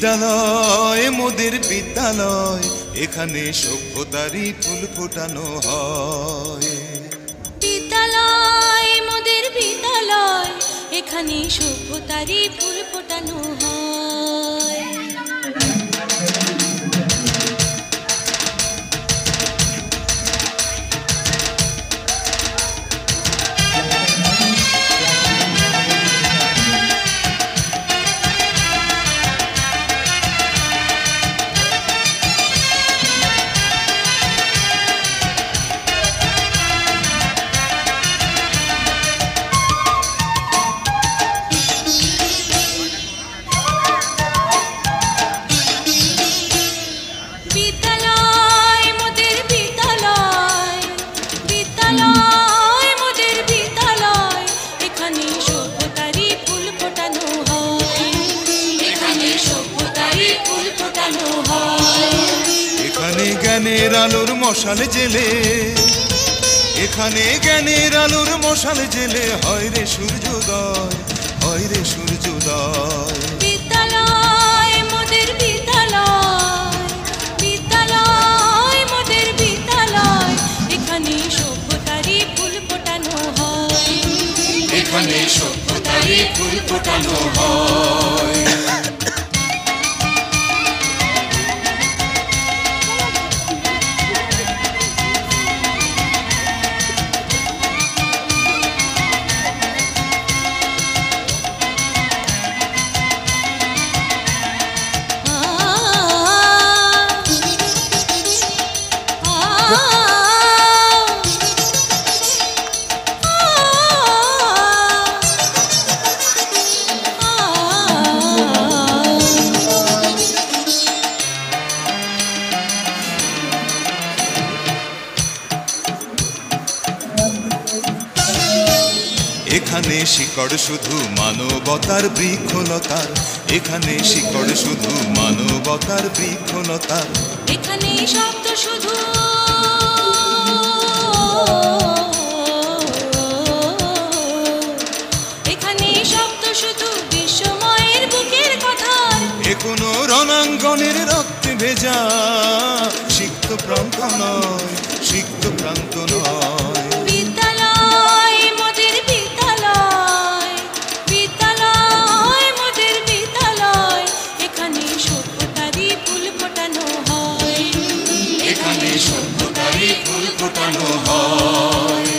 বিদ্যালয় মোদের বিদ্যালয়, এখানে সভ্যতারই ফুল ফোটানো হয়। বিদ্যালয় মোদের বিদ্যালয়, এখানে সভ্যতারই ফুল ফোটানো হয়। এখানে জ্ঞানের আলোর মশাল জেলে, এখানে জ্ঞানের আলোর মশাল জেলে হয় রে সূর্যোদয়, হয় রে সূর্যোদয়। বিদ্যালয় মোদের বিদ্যালয়, বিদ্যালয় মোদের বিদ্যালয়, এখানে সভ্যতারই ফুল ফোটানো হয়। এখানে সভ্যতারই ফুল ফোটানো হয়। এখানে শিকড় শুধু মানবতার বৃক্ষলতার, এখানে শিকড় শুধু মানবতার বৃক্ষলতার। এখানে শব্দ শুধু এখানে শব্দ শুধু বিশ্বময়ের বুকের কথা। এ কোনো রণাঙ্গনের রক্তে ভেজা সিক্ত প্রান্ত নয়, সিক্ত প্রান্ত নয়। বিদ্যালয় মোদের বিদ্যালয়, বিদ্যালয় মোদের বিদ্যালয়, এখানে সভ্যতারই ফুল ফোটানো হয়। এখানে সভ্যতারই ফুল ফোটানো হয়।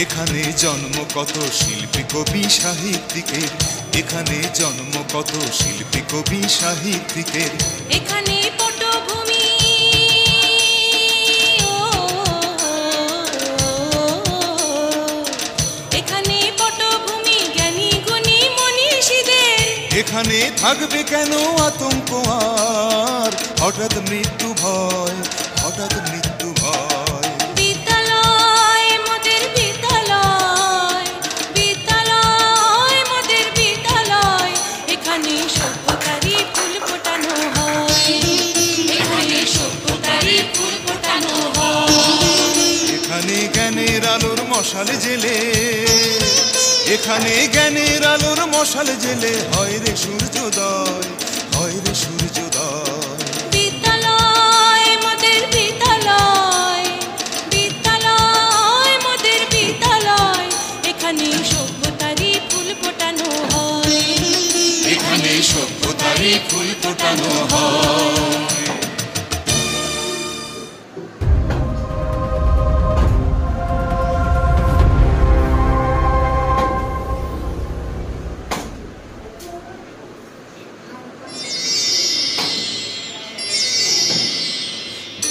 এখানে জন্ম কত শিল্পী কবি সাহিত্যিকের, এখানে জন্ম কত শিল্পী কবি সাহিত্যিকের। এখানে পটভূমি এখানে পটভূমি জ্ঞানী গুণী মনীষীদের। এখানে থাকবে কেন আতঙ্ক আর হঠাৎ মৃত্যু ভয়, হঠাৎ মৃত্যু ভয়। বিদ্যালয় মোদের বিদ্যালয়, বিদ্যালয় মোদের বিদ্যালয়, এখানে সভ্যতারই ফুল ফোটানো হয়। এখানে সভ্যতারই ফুল ফোটানো হয়। এখানে জ্ঞানের আলোর মশাল জেলে, এখানে জ্ঞানের আলোর মশাল জেলে হয় রে সূর্যোদয়, হয় রে সূর্যোদয়। বিদ্যালয় মোদের বিদ্যালয়, বিদ্যালয় মোদের বিদ্যালয়, এখানে সভ্যতারই ফুল ফোটানো হয়। এখানে সভ্যতারই ফুল ফোটানো হয়।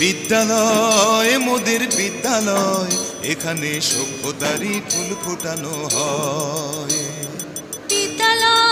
বিদ্যালয় মোদের বিদ্যালয়, এখানে সভ্যতারই ফুল ফোটানো হয়। বিদ্যালয়